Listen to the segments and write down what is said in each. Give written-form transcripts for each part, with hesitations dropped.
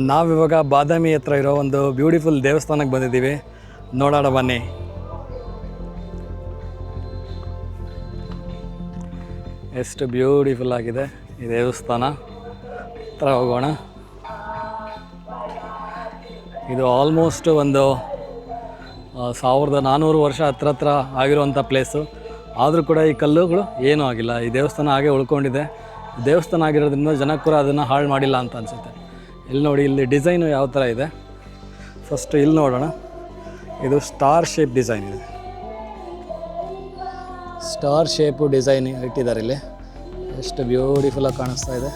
ನಾವಿವಾಗ ಬಾದಾಮಿ ಹತ್ರ ಇರೋ ಒಂದು ಬ್ಯೂಟಿಫುಲ್ ದೇವಸ್ಥಾನಕ್ಕೆ ಬಂದಿದ್ದೀವಿ. ನೋಡೋಣ ಬನ್ನಿ. ಎಷ್ಟು ಬ್ಯೂಟಿಫುಲ್ ಆಗಿದೆ ಈ ದೇವಸ್ಥಾನ. ಹತ್ರ ಹೋಗೋಣ. ಇದು ಆಲ್ಮೋಸ್ಟ್ ಒಂದು 1400 ವರ್ಷ ಹತ್ರ ಆಗಿರುವಂಥ ಪ್ಲೇಸು. ಆದರೂ ಕೂಡ ಈ ಕಲ್ಲುಗಳು ಏನೂ ಆಗಿಲ್ಲ. ಈ ದೇವಸ್ಥಾನ ಹಾಗೆ ಉಳ್ಕೊಂಡಿದೆ. ದೇವಸ್ಥಾನ ಆಗಿರೋದ್ರಿಂದ ಜನ ಕೂಡ ಅದನ್ನು ಹಾಳು ಮಾಡಿಲ್ಲ ಅಂತ ಅನಿಸುತ್ತೆ. ಇಲ್ಲಿ ನೋಡಿ, ಇಲ್ಲಿ ಡಿಸೈನು ಯಾವ ಥರ ಇದೆ. ಫಸ್ಟ್ ಇಲ್ಲಿ ನೋಡೋಣ. ಇದು ಸ್ಟಾರ್ ಶೇಪ್ ಡಿಸೈನ್ ಇದೆ. ಸ್ಟಾರ್ ಶೇಪು ಡಿಸೈನ್ ಇಟ್ಟಿದ್ದಾರೆ ಇಲ್ಲಿ. ಎಷ್ಟು ಬ್ಯೂಟಿಫುಲ್ಲಾಗಿ ಕಾಣಿಸ್ತಾ ಇದೆ.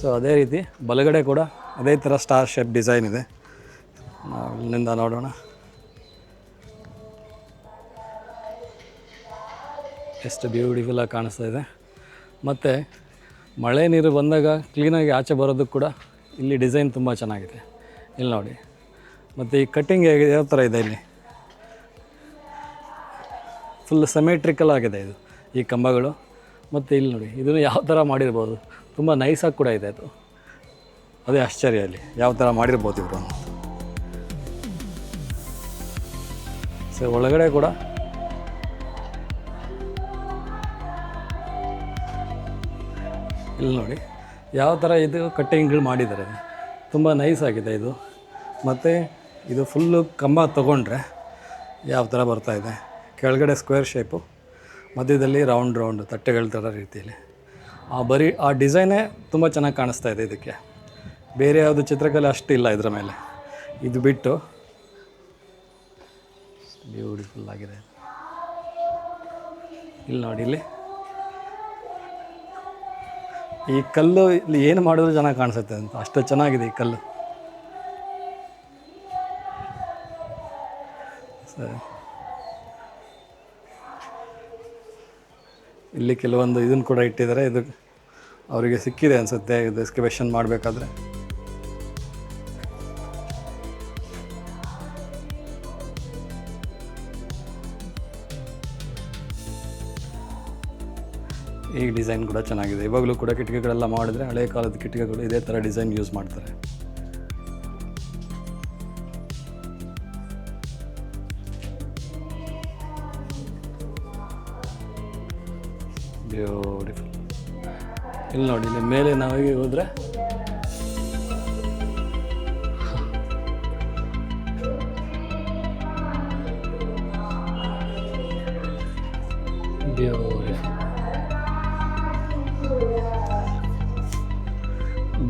ಸೊ ಅದೇ ರೀತಿ ಬಲಗಡೆ ಕೂಡ ಅದೇ ಥರ ಸ್ಟಾರ್ ಶೇಪ್ ಡಿಸೈನ್ ಇದೆ. ನಾವು ಇಲ್ಲಿಂದ ನೋಡೋಣ. ಎಷ್ಟು ಬ್ಯೂಟಿಫುಲ್ಲಾಗಿ ಕಾಣಿಸ್ತಾ ಇದೆ. ಮತ್ತು ಮಳೆ ನೀರು ಬಂದಾಗ ಕ್ಲೀನಾಗಿ ಆಚೆ ಬರೋದಕ್ಕೆ ಕೂಡ ಇಲ್ಲಿ ಡಿಸೈನ್ ತುಂಬ ಚೆನ್ನಾಗಿದೆ. ಇಲ್ಲಿ ನೋಡಿ. ಮತ್ತು ಈ ಕಟ್ಟಿಂಗ್ ಯಾವ ಥರ ಇದೆ ಇಲ್ಲಿ, ಫುಲ್ ಸಿಮೆಟ್ರಿಕಲ್ ಆಗಿದೆ ಇದು ಈ ಕಂಬಗಳು. ಮತ್ತು ಇಲ್ಲಿ ನೋಡಿ, ಇದನ್ನು ಯಾವ ಥರ ಮಾಡಿರ್ಬೋದು, ತುಂಬ ನೈಸಾಗಿ ಕೂಡ ಇದೆ ಅದು. ಅದೇ ಆಶ್ಚರ್ಯ ಇಲ್ಲಿ ಯಾವ ಥರ ಮಾಡಿರ್ಬೋದು ಇವರು. ಸೊ ಒಳಗಡೆ ಕೂಡ ಇಲ್ಲಿ ನೋಡಿ ಯಾವ ಥರ ಇದು ಕಟ್ಟಿಂಗ್ಗಳು ಮಾಡಿದ್ದಾರೆ. ತುಂಬ ನೈಸ್ ಆಗಿದೆ ಇದು. ಮತ್ತು ಇದು ಫುಲ್ಲು ಕಂಬ ತೊಗೊಂಡ್ರೆ ಯಾವ ಥರ ಬರ್ತಾಯಿದೆ. ಕೆಳಗಡೆ ಸ್ಕ್ವೇರ್ ಶೇಪು, ಮಧ್ಯದಲ್ಲಿ ರೌಂಡ್ ತಟ್ಟೆಗಳ ಥರ ರೀತಿಯಲ್ಲಿ. ಆ ಡಿಸೈನೇ ತುಂಬ ಚೆನ್ನಾಗಿ ಕಾಣಿಸ್ತಾ ಇದೆ ಇದಕ್ಕೆ. ಬೇರೆ ಯಾವುದು ಚಿತ್ರಕಲೆ ಅಷ್ಟಿಲ್ಲ ಇದರ ಮೇಲೆ. ಇದು ಬಿಟ್ಟು ಬ್ಯೂಟಿಫುಲ್ ಆಗಿದೆ. ಇಲ್ಲಿ ನೋಡಿ, ಇಲ್ಲಿ ಈ ಕಲ್ಲು ಇಲ್ಲಿ ಏನು ಮಾಡಿದ್ರು ಚೆನ್ನಾಗಿ ಕಾಣಿಸುತ್ತೆ ಅಂತ, ಅಷ್ಟು ಚೆನ್ನಾಗಿದೆ ಈ ಕಲ್ಲು. ಸರಿ, ಇಲ್ಲಿ ಕೆಲವೊಂದು ಇದನ್ನು ಕೂಡ ಇಟ್ಟಿದ್ದಾರೆ. ಇದು ಅವರಿಗೆ ಸಿಕ್ಕಿದೆ ಅನಿಸುತ್ತೆ ಇದು ಎಕ್ಸ್ಕವೇಷನ್ ಮಾಡಬೇಕಾದ್ರೆ. ಈ ಡಿಸೈನ್ ಕೂಡ ಚೆನ್ನಾಗಿದೆ. ಇವಾಗಲೂ ಕೂಡ ಕಿಟಕಿಗಳೆಲ್ಲ ಮಾಡಿದ್ರೆ ಹಳೆಯ ಕಾಲದ ಕಿಟಕಿಗಳು ಇದೇ ಥರ ಡಿಸೈನ್ ಯೂಸ್ ಮಾಡ್ತಾರೆ. ಬ್ಯೂಟಿಫುಲ್. ಇಲ್ಲಿ ನೋಡಿ, ಇಲ್ಲಿ ಮೇಲೆ ನಾವಿಗೆ ಹೋದರೆ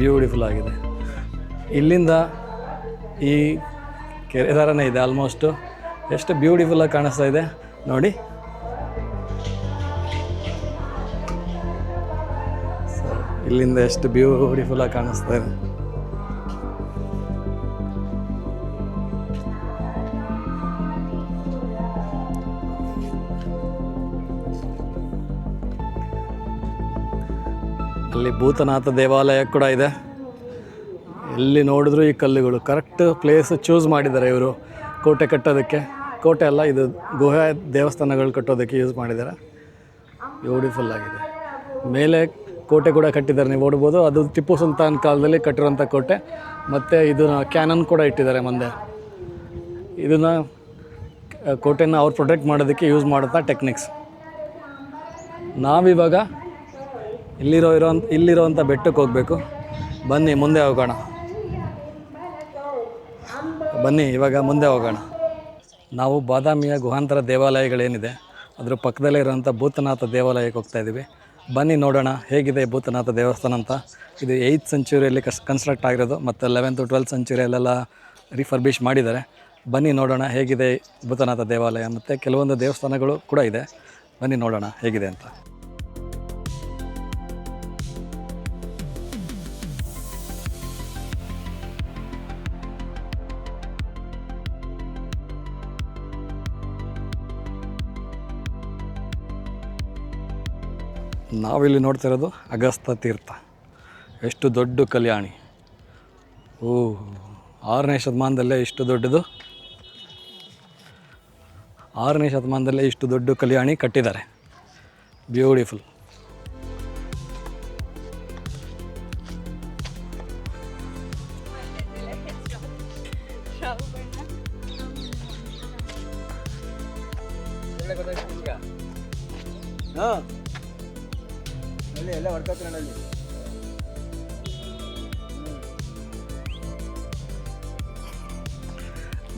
ಬ್ಯೂಟಿಫುಲ್ ಆಗಿದೆ. ಇಲ್ಲಿಂದ ಈ ಕೆರೆ ಥರನೇ ಇದೆ ಆಲ್ಮೋಸ್ಟು. ಎಷ್ಟು ಬ್ಯೂಟಿಫುಲ್ಲಾಗಿ ಕಾಣಿಸ್ತಾ ಇದೆ ನೋಡಿ. ಇಲ್ಲಿಂದ ಎಷ್ಟು ಬ್ಯೂಟಿಫುಲ್ಲಾಗಿ ಕಾಣಿಸ್ತಾ ಇದೆ. ಅಲ್ಲಿ ಭೂತನಾಥ ದೇವಾಲಯ ಕೂಡ ಇದೆ. ಎಲ್ಲಿ ನೋಡಿದ್ರು ಈ ಕಲ್ಲುಗಳು. ಕರೆಕ್ಟ್ ಪ್ಲೇಸ್ ಚೂಸ್ ಮಾಡಿದ್ದಾರೆ ಇವರು ಕೋಟೆ ಕಟ್ಟೋದಕ್ಕೆ. ಕೋಟೆ ಅಲ್ಲ, ಇದು ಗುಹೆ ದೇವಸ್ಥಾನಗಳು ಕಟ್ಟೋದಕ್ಕೆ ಯೂಸ್ ಮಾಡಿದ್ದಾರೆ. ಬ್ಯೂಟಿಫುಲ್ ಆಗಿದೆ. ಮೇಲೆ ಕೋಟೆ ಕೂಡ ಕಟ್ಟಿದ್ದಾರೆ, ನೀವು ನೋಡ್ಬೋದು. ಅದು ಟಿಪ್ಪು ಸುಲ್ತಾನ್ ಕಾಲದಲ್ಲಿ ಕಟ್ಟಿರೋಂಥ ಕೋಟೆ. ಮತ್ತು ಇದನ್ನು ಕ್ಯಾನನ್ ಕೂಡ ಇಟ್ಟಿದ್ದಾರೆ ಮುಂದೆ. ಇದನ್ನು ಕೋಟೆನ ಅವ್ರು ಪ್ರೊಟೆಕ್ಟ್ ಮಾಡೋದಕ್ಕೆ ಯೂಸ್ ಮಾಡೋಂಥ ಟೆಕ್ನಿಕ್ಸ್. ನಾವಿವಾಗ ಇಲ್ಲಿರೋವಂಥ ಬೆಟ್ಟಕ್ಕೆ ಹೋಗಬೇಕು. ಬನ್ನಿ ಮುಂದೆ ಹೋಗೋಣ. ಬನ್ನಿ ಇವಾಗ ಮುಂದೆ ಹೋಗೋಣ. ನಾವು ಬಾದಾಮಿಯ ಗುಹಾಂತರ ದೇವಾಲಯಗಳೇನಿದೆ ಅದರ ಪಕ್ಕದಲ್ಲೇ ಇರೋಂಥ ಭೂತನಾಥ ದೇವಾಲಯಕ್ಕೆ ಹೋಗ್ತಾಯಿದ್ದೀವಿ. ಬನ್ನಿ ನೋಡೋಣ ಹೇಗಿದೆ ಭೂತನಾಥ ದೇವಸ್ಥಾನ ಅಂತ. ಇದು 8th ಸೆಂಚುರಿಯಲ್ಲಿ ಕನ್ಸ್ಟ್ರಕ್ಟ್ ಆಗಿರೋದು ಮತ್ತು 11th 12th ಸೆಂಚುರಿಯಲ್ಲೆಲ್ಲ ರಿಫರ್ಬಿಷ್ ಮಾಡಿದ್ದಾರೆ. ಬನ್ನಿ ನೋಡೋಣ ಹೇಗಿದೆ ಭೂತನಾಥ ದೇವಾಲಯ. ಮತ್ತು ಕೆಲವೊಂದು ದೇವಸ್ಥಾನಗಳು ಕೂಡ ಇದೆ. ಬನ್ನಿ ನೋಡೋಣ ಹೇಗಿದೆ ಅಂತ. ನಾವಿಲ್ಲಿ ನೋಡ್ತಾ ಇರೋದು ಅಗಸ್ತ್ಯ ತೀರ್ಥ. ಎಷ್ಟು ದೊಡ್ಡ ಕಲ್ಯಾಣಿ. 6ನೇ ಶತಮಾನದಲ್ಲೇ ಇಷ್ಟು ದೊಡ್ಡದು. 6ನೇ ಶತಮಾನದಲ್ಲೇ ಇಷ್ಟು ದೊಡ್ಡ ಕಲ್ಯಾಣಿ ಕಟ್ಟಿದ್ದಾರೆ. ಬ್ಯೂಟಿಫುಲ್.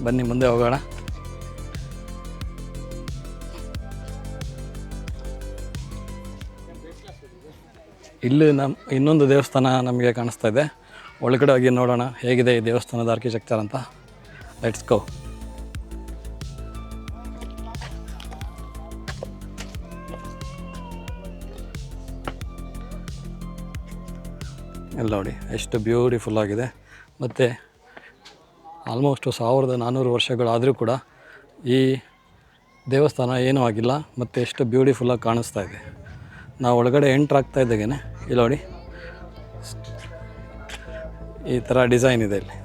ಬನ್ನಿ ಮುಂದೆ ಹೋಗೋಣ. ಇಲ್ಲಿ ಇನ್ನೊಂದು ದೇವಸ್ಥಾನ ನಮಗೆ ಕಾಣಿಸ್ತಾ ಇದೆ. ಒಳಗಡೆ ಹೋಗಿ ನೋಡೋಣ ಹೇಗಿದೆ ಈ ದೇವಸ್ಥಾನದ ಆರ್ಕಿಟೆಕ್ಚರ್ ಅಂತ. Let's go. ಎಲ್ಲ ನೋಡಿ ಎಷ್ಟು ಬ್ಯೂಟಿಫುಲ್ ಆಗಿದೆ. ಮತ್ತು ಆಲ್ಮೋಸ್ಟು 1400 ವರ್ಷಗಳಾದರೂ ಕೂಡ ಈ ದೇವಸ್ಥಾನ ಏನೂ ಆಗಿಲ್ಲ ಮತ್ತು ಎಷ್ಟು ಬ್ಯೂಟಿಫುಲ್ಲಾಗಿ ಕಾಣಿಸ್ತಾ ಇದೆ. ನಾವು ಒಳಗಡೆ ಎಂಟ್ರ್ ಆಗ್ತಾ ಇದ್ದಾಗೇ ಇಲ್ಲಿ ನೋಡಿ ಈ ಥರ ಡಿಸೈನ್ ಇದೆ ಇಲ್ಲಿ.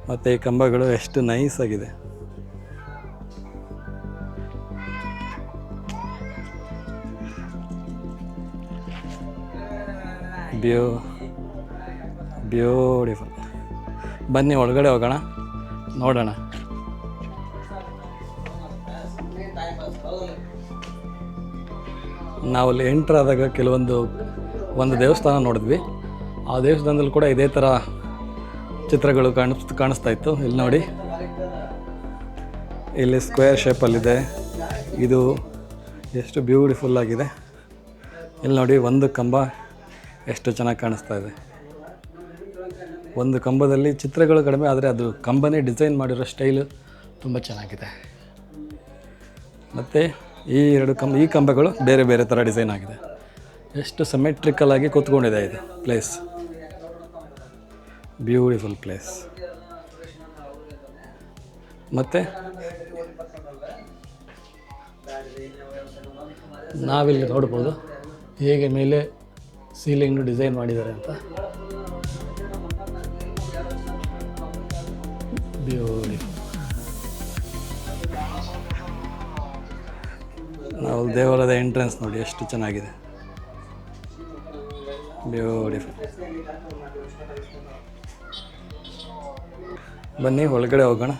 ಮತ್ತು ಈ ಕಂಬಗಳು ಎಷ್ಟು ನೈಸ್ ಆಗಿದೆ. ಬ್ಯೂಟಿಫುಲ್. ಬನ್ನಿ ಒಳಗಡೆ ಹೋಗೋಣ, ನೋಡೋಣ. ನಾವಲ್ಲಿ ಎಂಟ್ರ್ ಆದಾಗ ಒಂದು ದೇವಸ್ಥಾನ ನೋಡಿದ್ವಿ. ಆ ದೇವಸ್ಥಾನದಲ್ಲಿ ಕೂಡ ಇದೇ ಥರ ಚಿತ್ರಗಳು ಕಾಣಿಸ್ತಾ ಇತ್ತು. ಇಲ್ಲಿ ನೋಡಿ, ಇಲ್ಲಿ ಸ್ಕ್ವೇರ್ ಶೇಪಲ್ಲಿದೆ. ಇದು ಎಷ್ಟು ಬ್ಯೂಟಿಫುಲ್ಲಾಗಿದೆ. ಇಲ್ಲಿ ನೋಡಿ ಒಂದು ಕಂಬ ಎಷ್ಟು ಚೆನ್ನಾಗಿ ಕಾಣಿಸ್ತಾ ಇದೆ. ಒಂದು ಕಂಬದಲ್ಲಿ ಚಿತ್ರಗಳು ಕಡಿಮೆ, ಆದರೆ ಅದು ಕಂಬನೇ ಡಿಸೈನ್ ಮಾಡಿರೋ ಸ್ಟೈಲು ತುಂಬ ಚೆನ್ನಾಗಿದೆ. ಮತ್ತು ಈ ಕಂಬಗಳು ಬೇರೆ ಬೇರೆ ಥರ ಡಿಸೈನ್ ಆಗಿದೆ. ಎಷ್ಟು ಸಿಮೆಟ್ರಿಕಲ್ ಆಗಿ ಕೂತ್ಕೊಂಡಿದೆ ಇದು ಪ್ಲೇಸ್. Beautiful place. ಮತ್ತು ನಾವಿಲ್ಲಿ ನೋಡ್ಬೋದು ಹೇಗೆ ಮೇಲೆ ಸೀಲಿಂಗ್ ಡಿಸೈನ್ ಮಾಡಿದ್ದಾರೆ ಅಂತ. ಬ್ಯೂಟಿಫುಲ್. ನಾವು ದೇವಾಲಯದ ಎಂಟ್ರೆನ್ಸ್ ನೋಡಿ ಎಷ್ಟು ಚೆನ್ನಾಗಿದೆ. ಬ್ಯೂಟಿಫುಲ್. ಬನ್ನಿ ಒಳಗಡೆ ಹೋಗೋಣ.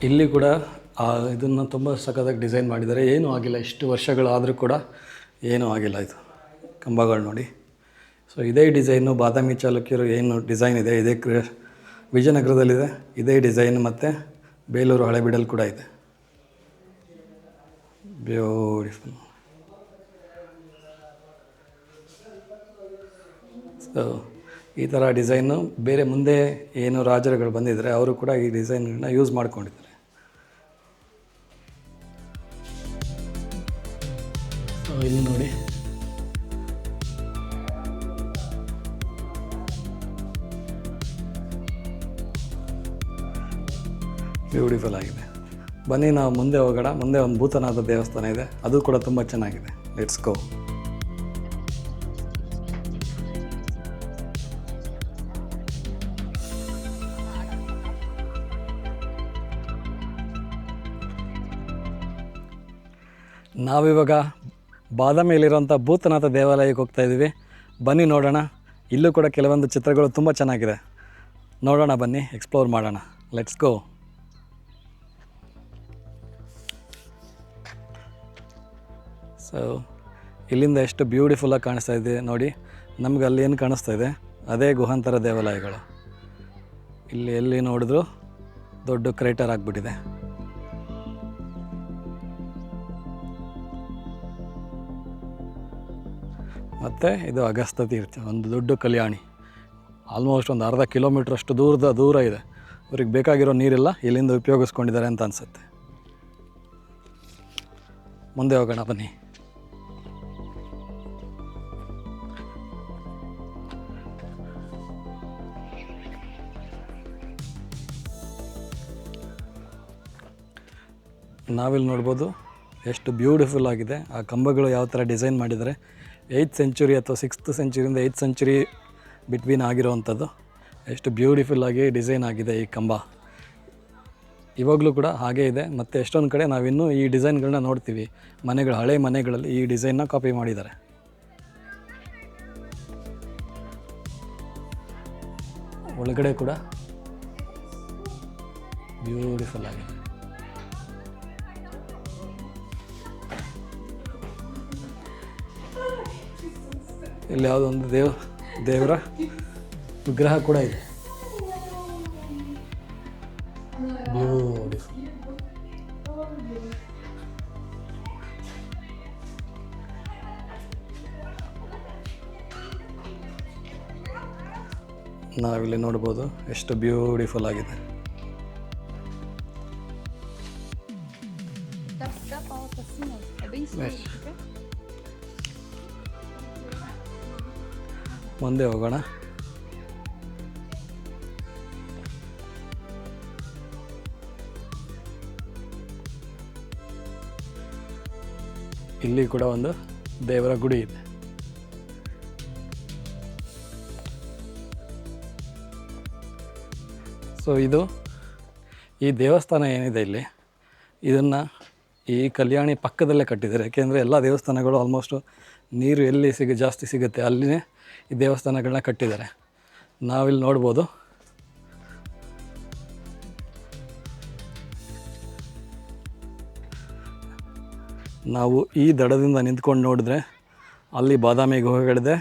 ಇಲ್ಲಿ ಕೂಡ ಇದನ್ನು ತುಂಬ ಸಖತ್ತಾಗಿ ಡಿಸೈನ್ ಮಾಡಿದ್ದಾರೆ. ಏನೂ ಆಗಿಲ್ಲ, ಇಷ್ಟು ವರ್ಷಗಳಾದರೂ ಕೂಡ ಏನೂ ಆಗಿಲ್ಲ. ಇದು ಕಂಬಗಳು ನೋಡಿ. ಸೊ ಇದೇ ಡಿಸೈನು ಬಾದಾಮಿ ಚಾಲುಕ್ಯರು ಏನು ಡಿಸೈನ್ ಇದೆ, ಇದೇ ವಿಜಯನಗರದಲ್ಲಿದೆ ಇದೇ ಡಿಸೈನ್. ಮತ್ತು ಬೇಲೂರು ಹಳೆಬೀಡಲ್ಲಿ ಕೂಡ ಇದೆ. ಬ್ಯೂಟಿಫುಲ್. ಸೊ ಈ ಥರ ಡಿಸೈನು ಬೇರೆ ಮುಂದೆ ಏನು ರಾಜರುಗಳು ಬಂದಿದ್ದಾರೆ ಅವರು ಕೂಡ ಈ ಡಿಸೈನನ್ನು ಯೂಸ್ ಮಾಡ್ಕೊಂಡಿದ್ದಾರೆ. ಸೊ ಇಲ್ಲಿ ನೋಡಿ, ಬ್ಯೂಟಿಫುಲ್ ಆಗಿದೆ. ಬನ್ನಿ ನಾವು ಮುಂದೆ ಹೋಗೋಣ. ಮುಂದೆ ಒಂದು ಭೂತನಾಥ ದೇವಸ್ಥಾನ ಇದೆ, ಅದು ಕೂಡ ತುಂಬ ಚೆನ್ನಾಗಿದೆ. Let's go. ನಾವಿವಾಗ ಬಾದಾಮಿಯಲ್ಲಿರುವಂಥ ಭೂತನಾಥ ದೇವಾಲಯಕ್ಕೆ ಹೋಗ್ತಾ ಇದ್ದೀವಿ. ಬನ್ನಿ ನೋಡೋಣ. ಇಲ್ಲೂ ಕೂಡ ಕೆಲವೊಂದು ಚಿತ್ರಗಳು ತುಂಬ ಚೆನ್ನಾಗಿದೆ. ನೋಡೋಣ ಬನ್ನಿ, ಎಕ್ಸ್ಪ್ಲೋರ್ ಮಾಡೋಣ. Let's go. ಸೊ ಇಲ್ಲಿಂದ ಎಷ್ಟು ಬ್ಯೂಟಿಫುಲ್ಲಾಗಿ ಕಾಣಿಸ್ತಾ ಇದೆ ನೋಡಿ. ನಮ್ಗೆ ಅಲ್ಲಿ ಏನು ಕಾಣಿಸ್ತಾ ಇದೆ ಅದೇ ಗುಹಾಂತರ ದೇವಾಲಯಗಳು. ಇಲ್ಲಿ ಎಲ್ಲಿ ನೋಡಿದ್ರು ದೊಡ್ಡ ಕ್ರೇಟರ್ ಆಗಿಬಿಟ್ಟಿದೆ. ಮತ್ತು ಇದು ಅಗಸ್ತ್ಯ ತೀರ್ಥ, ಒಂದು ದೊಡ್ಡ ಕಲ್ಯಾಣಿ. ಆಲ್ಮೋಸ್ಟ್ ಒಂದು ಅರ್ಧ ಕಿಲೋಮೀಟ್ರಷ್ಟು ದೂರ ಇದೆ. ಇವ್ರಿಗೆ ಬೇಕಾಗಿರೋ ನೀರೆಲ್ಲ ಇಲ್ಲಿಂದ ಉಪಯೋಗಿಸ್ಕೊಂಡಿದ್ದಾರೆ ಅಂತ ಅನಿಸುತ್ತೆ. ಮುಂದೆ ಹೋಗೋಣ ಬನ್ನಿ. ನಾವಿಲ್ಲಿ ನೋಡ್ಬೋದು ಎಷ್ಟು ಬ್ಯೂಟಿಫುಲ್ ಆಗಿದೆ. ಆ ಕಂಬಗಳು ಯಾವ ಥರ ಡಿಸೈನ್ ಮಾಡಿದ್ದಾರೆ, 8th ಸೆಂಚುರಿ ಅಥವಾ 6th ಸೆಂಚುರಿಯಿಂದ 8th ಸೆಂಚುರಿ ಬಿಟ್ವೀನ್ ಆಗಿರೋವಂಥದ್ದು. ಎಷ್ಟು ಬ್ಯೂಟಿಫುಲ್ಲಾಗಿ ಡಿಸೈನ್ ಆಗಿದೆ ಈ ಕಂಬ. ಇವಾಗಲೂ ಕೂಡ ಹಾಗೇ ಇದೆ. ಮತ್ತು ಎಷ್ಟೊಂದು ಕಡೆ ನಾವಿನ್ನೂ ಈ ಡಿಸೈನ್ಗಳನ್ನ ನೋಡ್ತೀವಿ. ಮನೆಗಳು, ಹಳೆ ಮನೆಗಳಲ್ಲಿ ಈ ಡಿಸೈನ್ನ ಕಾಪಿ ಮಾಡಿದ್ದಾರೆ. ಒಳಗಡೆ ಕೂಡ ಬ್ಯೂಟಿಫುಲ್ ಆಗಿದೆ. ಇಲ್ಲಿ ಯಾವುದೋ ಒಂದು ದೇವರ ವಿಗ್ರಹ ಕೂಡ ಇದೆ. ಬ್ಯೂಟಿಫುಲ್. ನಾವಿಲ್ಲಿ ನೋಡ್ಬೋದು ಎಷ್ಟು ಬ್ಯೂಟಿಫುಲ್ ಆಗಿದೆ. ಮುಂದೆ ಹೋಗೋಣ. ಇಲ್ಲಿ ಕೂಡ ಒಂದು ದೇವರ ಗುಡಿ ಇದೆ. ಸೊ ಇದು ಈ ದೇವಸ್ಥಾನ ಏನಿದೆ ಇಲ್ಲಿ, ಇದನ್ನು ಈ ಕಲ್ಯಾಣಿ ಪಕ್ಕದಲ್ಲೇ ಕಟ್ಟಿದ್ದಾರೆ. ಯಾಕೆಂದರೆ ಎಲ್ಲ ದೇವಸ್ಥಾನಗಳು ಆಲ್ಮೋಸ್ಟು ನೀರು ಎಲ್ಲಿ ಜಾಸ್ತಿ ಸಿಗುತ್ತೆ ಅಲ್ಲಿನೇ ಈ ದೇವಸ್ಥಾನಗಳನ್ನ ಕಟ್ಟಿದ್ದಾರೆ. ನಾವಿಲ್ಲಿ ನೋಡ್ಬೋದು ನಾವು ಈ ದಡದಿಂದ ನಿಂತ್ಕೊಂಡು ನೋಡಿದ್ರೆ ಅಲ್ಲಿ ಬಾದಾಮಿ ಗುಹೆಗಳಿದೆ.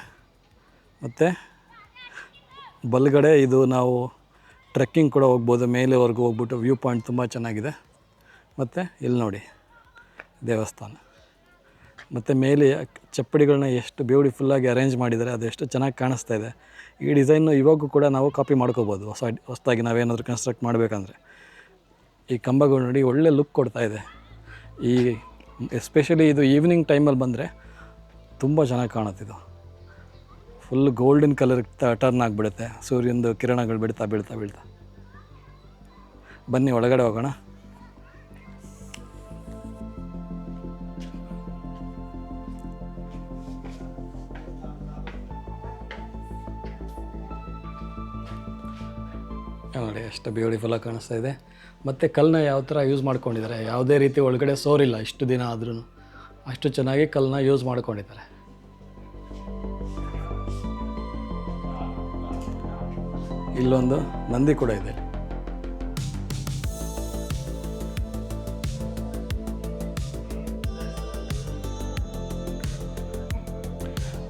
ಮತ್ತು ಬಲಗಡೆ ಇದು ನಾವು ಟ್ರೆಕ್ಕಿಂಗ್ ಕೂಡ ಹೋಗ್ಬೋದು, ಮೇಲೆವರೆಗೂ ಹೋಗ್ಬಿಟ್ಟು ವ್ಯೂ ಪಾಯಿಂಟ್ ತುಂಬ ಚೆನ್ನಾಗಿದೆ. ಮತ್ತು ಇಲ್ಲಿ ನೋಡಿ ದೇವಸ್ಥಾನ, ಮತ್ತು ಮೇಲೆ ಚಪ್ಪಡಿಗಳನ್ನ ಎಷ್ಟು ಬ್ಯೂಟಿಫುಲ್ಲಾಗಿ ಅರೇಂಜ್ ಮಾಡಿದ್ದಾರೆ, ಅದೆಷ್ಟು ಚೆನ್ನಾಗಿ ಕಾಣಿಸ್ತಾ ಇದೆ. ಈ ಡಿಸೈನು ಇವಾಗೂ ಕೂಡ ನಾವು ಕಾಪಿ ಮಾಡ್ಕೋಬೋದು. ಹೊಸದಾಗಿ ನಾವೇನಾದರೂ ಕನ್ಸ್ಟ್ರಕ್ಟ್ ಮಾಡಬೇಕಂದ್ರೆ. ಈ ಕಂಬಗಳು ನೋಡಿ ಒಳ್ಳೆ ಲುಕ್ ಕೊಡ್ತಾ ಇದೆ. ಈ ಎಸ್ಪೆಷಲಿ ಇದು ಈವ್ನಿಂಗ್ ಟೈಮಲ್ಲಿ ಬಂದರೆ ತುಂಬ ಚೆನ್ನಾಗಿ ಕಾಣುತ್ತಿದ್ದು. ಫುಲ್ ಗೋಲ್ಡನ್ ಕಲರ್ ಟರ್ನ್ ಆಗಿಬಿಡುತ್ತೆ ಸೂರ್ಯನದು ಕಿರಣಗಳು ಬೀಳ್ತಾ ಬೀಳ್ತಾ ಬೀಳ್ತಾ. ಬನ್ನಿ ಒಳಗಡೆ ಹೋಗೋಣ. ನೋಡಿ ಎಷ್ಟು ಬ್ಯೂಟಿಫುಲ್ಲಾಗಿ ಕಾಣಿಸ್ತಾ ಇದೆ. ಮತ್ತು ಕಲ್ಲನ್ನ ಯಾವ ಥರ ಯೂಸ್ ಮಾಡ್ಕೊಂಡಿದ್ದಾರೆ, ಯಾವುದೇ ರೀತಿ ಒಳಗಡೆ ಸೋರಿಲ್ಲ. ಇಷ್ಟು ದಿನ ಆದ್ರೂ ಅಷ್ಟು ಚೆನ್ನಾಗಿ ಕಲ್ಲನ್ನ ಯೂಸ್ ಮಾಡ್ಕೊಂಡಿದ್ದಾರೆ. ಇಲ್ಲೊಂದು ನಂದಿ ಕೂಡ ಇದೆ.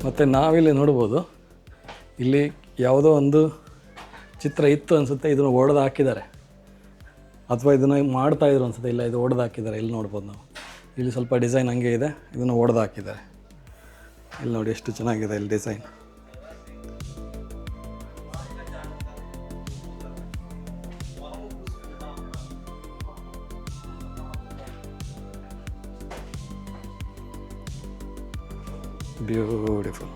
ಮತ್ತು ನಾವಿಲ್ಲಿ ನೋಡ್ಬೋದು, ಇಲ್ಲಿ ಯಾವುದೋ ಒಂದು ಚಿತ್ರ ಇತ್ತು ಅನಿಸುತ್ತೆ. ಇದನ್ನು ಒಡೆದು ಹಾಕಿದ್ದಾರೆ, ಅಥವಾ ಇದನ್ನು ಮಾಡ್ತಾಯಿದ್ರು ಅನಿಸುತ್ತೆ. ಇಲ್ಲ, ಇದು ಒಡೆದು ಹಾಕಿದ್ದಾರೆ. ಇಲ್ಲಿ ನೋಡ್ಬೋದು ನಾವು. ಇಲ್ಲಿ ಸ್ವಲ್ಪ ಡಿಸೈನ್ ಹಂಗೆ ಇದೆ, ಇದನ್ನು ಒಡೆದು ಹಾಕಿದ್ದಾರೆ. ಇಲ್ಲಿ ನೋಡಿ ಎಷ್ಟು ಚೆನ್ನಾಗಿದೆ ಇಲ್ಲಿ ಡಿಸೈನ್. ಬ್ಯೂಟಿಫುಲ್.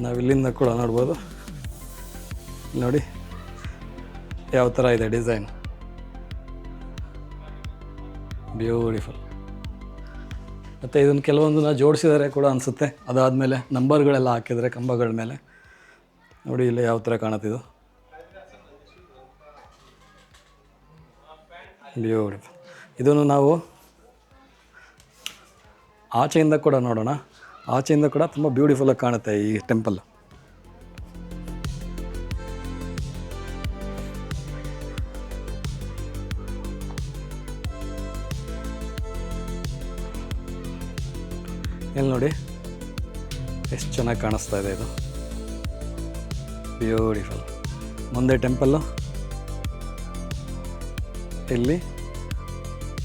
ನಾವಿಲ್ಲಿಂದ ಕೂಡ ನೋಡ್ಬೋದು. ನೋಡಿ ಯಾವ ಥರ ಇದೆ ಡಿಸೈನ್, ಬ್ಯೂಟಿಫುಲ್. ಮತ್ತು ಇದನ್ನು ಕೆಲವೊಂದನ್ನ ಜೋಡಿಸಿದ್ದಾರೆ ಕೂಡ ಅನಿಸುತ್ತೆ. ಅದಾದಮೇಲೆ ನಂಬರ್ಗಳೆಲ್ಲ ಹಾಕಿದರೆ ಕಂಬಗಳ ಮೇಲೆ. ನೋಡಿ ಇಲ್ಲಿ ಯಾವ ಥರ ಕಾಣುತ್ತಿದ್ದು, ಬ್ಯೂಟಿಫುಲ್. ಇದನ್ನು ನಾವು ಆಚೆಯಿಂದ ಕೂಡ ನೋಡೋಣ. ಆಚೆಯಿಂದ ಕೂಡ ತುಂಬ ಬ್ಯೂಟಿಫುಲ್ಲಾಗಿ ಕಾಣುತ್ತೆ ಈ ಟೆಂಪಲ್. ಇಲ್ಲಿ ನೋಡಿ ಎಷ್ಟು ಚೆನ್ನಾಗಿ ಕಾಣಿಸ್ತಾ ಇದೆ ಇದು, ಬ್ಯೂಟಿಫುಲ್. ಮುಂದೆ ಟೆಂಪಲ್ಲು, ಇಲ್ಲಿ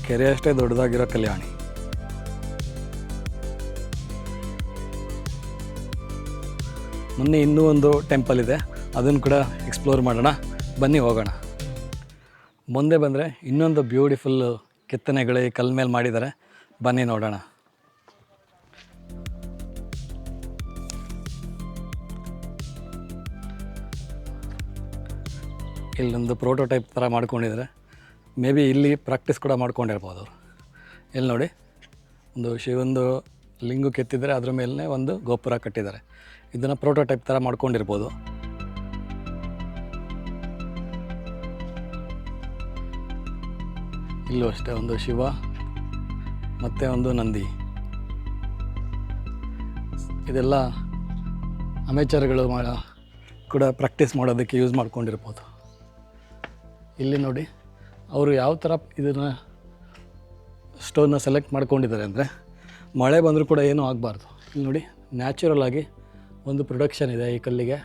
ಕೆರೆ ಅಷ್ಟೇ ದೊಡ್ಡದಾಗಿರೋ ಕಲ್ಯಾಣಿ. ಮೊನ್ನೆ ಇನ್ನೂ ಒಂದು ಟೆಂಪಲ್ ಇದೆ, ಅದನ್ನು ಕೂಡ ಎಕ್ಸ್ಪ್ಲೋರ್ ಮಾಡೋಣ. ಬನ್ನಿ ಹೋಗೋಣ. ಮುಂದೆ ಬಂದರೆ ಇನ್ನೊಂದು ಬ್ಯೂಟಿಫುಲ್ ಕೆತ್ತನೆಗಳು ಈ ಕಲ್ಲ ಮೇಲೆ ಮಾಡಿದ್ದಾರೆ. ಬನ್ನಿ ನೋಡೋಣ. ಇಲ್ಲೊಂದು ಪ್ರೋಟೋಟೈಪ್ ಥರ ಮಾಡ್ಕೊಂಡಿದ್ದಾರೆ. ಮೇ ಬಿ ಇಲ್ಲಿ ಪ್ರಾಕ್ಟೀಸ್ ಕೂಡ ಮಾಡ್ಕೊಂಡಿರ್ಬೋದು ಅವರು. ಇಲ್ಲಿ ನೋಡಿ, ಒಂದು ಶಿವಂದು ಲಿಂಗು ಕೆತ್ತಿದರೆ ಅದ್ರ ಮೇಲೆ ಒಂದು ಗೋಪುರ ಕಟ್ಟಿದ್ದಾರೆ. ಇದನ್ನು ಪ್ರೋಟೋಟೈಪ್ ಥರ ಮಾಡ್ಕೊಂಡಿರ್ಬೋದು. ಇಲ್ಲೂ ಅಷ್ಟೇ ಒಂದು ಶಿವ ಮತ್ತು ಒಂದು ನಂದಿ. ಇದೆಲ್ಲ ಅಮೇಚರ್ಗಳು ಕೂಡ ಪ್ರಾಕ್ಟೀಸ್ ಮಾಡೋದಕ್ಕೆ ಯೂಸ್ ಮಾಡ್ಕೊಂಡಿರ್ಬೋದು. ಇಲ್ಲಿ ನೋಡಿ, ಅವರು ಯಾವ ಥರ ಇದನ್ನು ಸ್ಟೋನ್ನ ಸೆಲೆಕ್ಟ್ ಮಾಡ್ಕೊಂಡಿದ್ದಾರೆ ಅಂದರೆ ಮಳೆ ಬಂದರೂ ಕೂಡ ಏನೂ ಆಗಬಾರ್ದು. ಇಲ್ಲಿ ನೋಡಿ, ನ್ಯಾಚುರಲ್ ಆಗಿ ಒಂದು ಪ್ರೊಡಕ್ಷನ್ ಇದೆ ಈ ಕಲ್ಲಿಗೆ.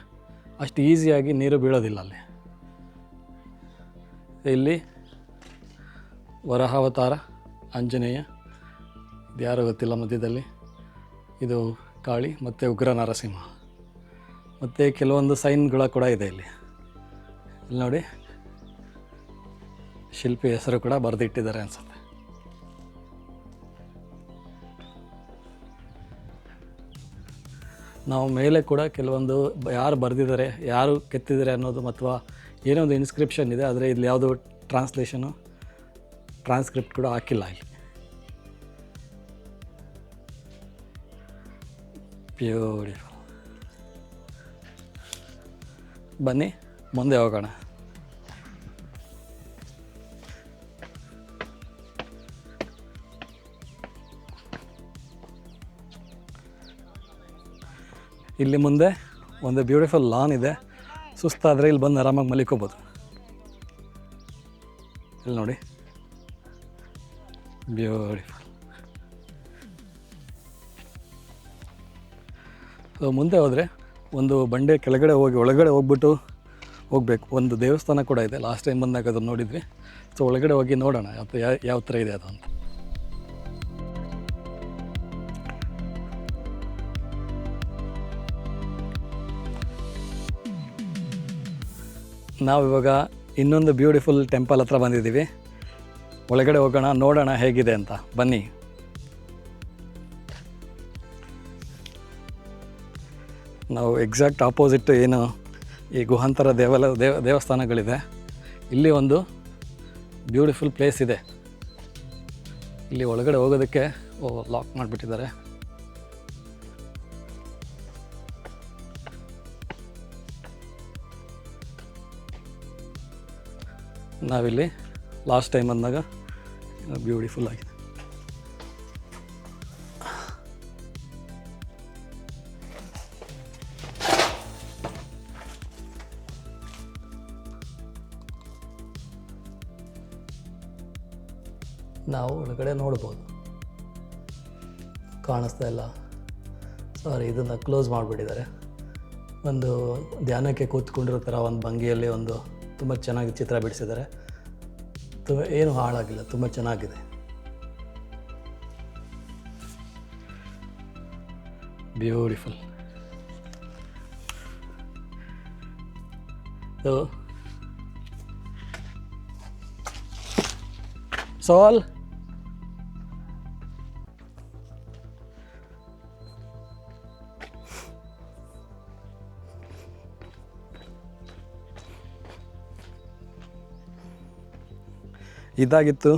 ಅಷ್ಟು ಈಸಿಯಾಗಿ ನೀರು ಬೀಳೋದಿಲ್ಲ ಅಲ್ಲಿ. ಇಲ್ಲಿ ವರಹಾವತಾರ ಆಂಜನೇಯ, ಇದು ಯಾರೂ ಗೊತ್ತಿಲ್ಲ ಮಧ್ಯದಲ್ಲಿ. ಇದು ಕಾಳಿ ಮತ್ತು ಉಗ್ರ ನರಸಿಂಹ. ಮತ್ತು ಕೆಲವೊಂದು ಸೈನ್ಗಳ ಕೂಡ ಇದೆ ಇಲ್ಲಿ. ಇಲ್ಲಿ ನೋಡಿ, ಶಿಲ್ಪಿ ಹೆಸರು ಕೂಡ ಬರೆದಿಟ್ಟಿದ್ದಾರೆ ಅನಿಸುತ್ತೆ. ನಾವು ಮೇಲೆ ಕೂಡ ಕೆಲವೊಂದು ಯಾರು ಬರೆದಿದ್ದಾರೆ, ಯಾರು ಕೆತ್ತಿದ್ದಾರೆ ಅನ್ನೋದು ಅಥವಾ ಏನೋ ಒಂದು ಇನ್ಸ್ಕ್ರಿಪ್ಷನ್ ಇದೆ, ಆದರೆ ಇಲ್ಲಿ ಯಾವುದೋ ಟ್ರಾನ್ಸ್ಕ್ರಿಪ್ಟ್ ಕೂಡ ಹಾಕಿಲ್ಲ ಇಲ್ಲಿ. ಬ್ಯೂಟಿಫುಲ್. ಬನ್ನಿ ಮುಂದೆ ಹೋಗೋಣ. ಇಲ್ಲಿ ಮುಂದೆ ಒಂದು ಬ್ಯೂಟಿಫುಲ್ ಲಾನ್ ಇದೆ. ಸುಸ್ತಾದರೆ ಇಲ್ಲಿ ಬಂದು ಆರಾಮಾಗಿ ಮಲಿಕೋಬೋದು. ಇಲ್ಲಿ ನೋಡಿ, ಬ್ಯೂಟಿಫುಲ್. ಸೊ ಮುಂದೆ ಹೋದರೆ ಒಂದು ಬಂಡೆ ಕೆಳಗಡೆ ಹೋಗಿ ಒಳಗಡೆ ಹೋಗ್ಬಿಟ್ಟು ಹೋಗಬೇಕು. ಒಂದು ದೇವಸ್ಥಾನ ಕೂಡ ಇದೆ. ಲಾಸ್ಟ್ ಟೈಮ್ ಬಂದಾಗ ಅದನ್ನು ನೋಡಿದ್ವಿ. ಸೊ ಒಳಗಡೆ ಹೋಗಿ ನೋಡೋಣ ಯಾವ ಥರ ಇದೆ ಅದು ಅಂತ. ನಾವಿವಾಗ ಇನ್ನೊಂದು ಬ್ಯೂಟಿಫುಲ್ ಟೆಂಪಲ್ ಹತ್ರ ಬಂದಿದ್ದೀವಿ. ಒಳಗಡೆ ಹೋಗೋಣ, ನೋಡೋಣ ಹೇಗಿದೆ ಅಂತ. ಬನ್ನಿ. ನಾವು ಎಕ್ಸಾಕ್ಟ್ ಆಪೋಸಿಟ್ ಏನು ಈ ಗುಹಾಂತರ ದೇವಸ್ಥಾನಗಳಿದೆ, ಇಲ್ಲಿ ಒಂದು ಬ್ಯೂಟಿಫುಲ್ ಪ್ಲೇಸ್ ಇದೆ. ಇಲ್ಲಿ ಒಳಗಡೆ ಹೋಗೋದಕ್ಕೆ ಲಾಕ್ ಮಾಡಿಬಿಟ್ಟಿದ್ದಾರೆ. ನಾವಿಲ್ಲಿ ಲಾಸ್ಟ್ ಟೈಮ್ ಬಂದಾಗ ಬ್ಯೂಟಿಫುಲ್ ಆಗಿದೆ. ನಾವು ಒಳಗಡೆ ನೋಡ್ಬೋದು. ಕಾಣಿಸ್ತಾ ಇಲ್ಲ, ಸಾರಿ, ಇದನ್ನು ಕ್ಲೋಸ್ ಮಾಡಿಬಿಟ್ಟಿದ್ದಾರೆ. ಒಂದು ಧ್ಯಾನಕ್ಕೆ ಕೂತ್ಕೊಂಡಿರೋ ಥರ ಒಂದು ಭಂಗಿಯಲ್ಲಿ ಒಂದು ತುಂಬ ಚೆನ್ನಾಗಿ ಚಿತ್ರ ಬಿಡಿಸಿದ್ದಾರೆ. ಏನು ಹಾಳಾಗಿಲ್ಲ, ತುಂಬ ಚೆನ್ನಾಗಿದೆ. ಬ್ಯೂಟಿಫುಲ್. ಸಾಲ್ ಇದಾಗಿತ್ತು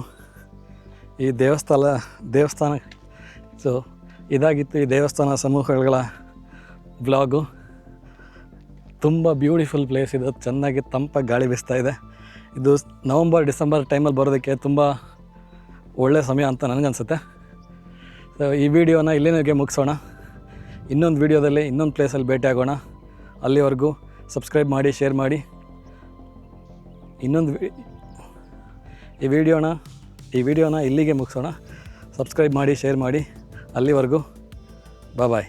ಈ ದೇವಸ್ಥಾನ ಸೊ ಇದಾಗಿತ್ತು ಈ ದೇವಸ್ಥಾನ ಸಮೂಹಗಳ ಬ್ಲಾಗು. ತುಂಬ ಬ್ಯೂಟಿಫುಲ್ ಪ್ಲೇಸ್ ಇದು. ಚೆನ್ನಾಗಿ ತಂಪಾಗಿ ಗಾಳಿ ಬೀಸ್ತಾ ಇದೆ. ಇದು ನವಂಬರ್ ಡಿಸೆಂಬರ್ ಟೈಮಲ್ಲಿ ಬರೋದಕ್ಕೆ ತುಂಬ ಒಳ್ಳೆಯ ಸಮಯ ಅಂತ ನನಗನ್ಸುತ್ತೆ. ಸೊ ಈ ವಿಡಿಯೋನ ಇಲ್ಲಿಗೆ ಮುಗಿಸೋಣ. ಇನ್ನೊಂದು ವಿಡಿಯೋದಲ್ಲಿ ಇನ್ನೊಂದು ಪ್ಲೇಸಲ್ಲಿ ಭೇಟಿ ಆಗೋಣ. ಅಲ್ಲಿವರೆಗೂ ಸಬ್ಸ್ಕ್ರೈಬ್ ಮಾಡಿ, ಶೇರ್ ಮಾಡಿ. ಈ ವಿಡಿಯೋನ ಇಲ್ಲಿಗೆ ಮುಗಿಸೋಣ. ಸಬ್ಸ್ಕ್ರೈಬ್ ಮಾಡಿ, ಶೇರ್ ಮಾಡಿ. ಅಲ್ಲಿವರೆಗೂ ಬಾಯ್.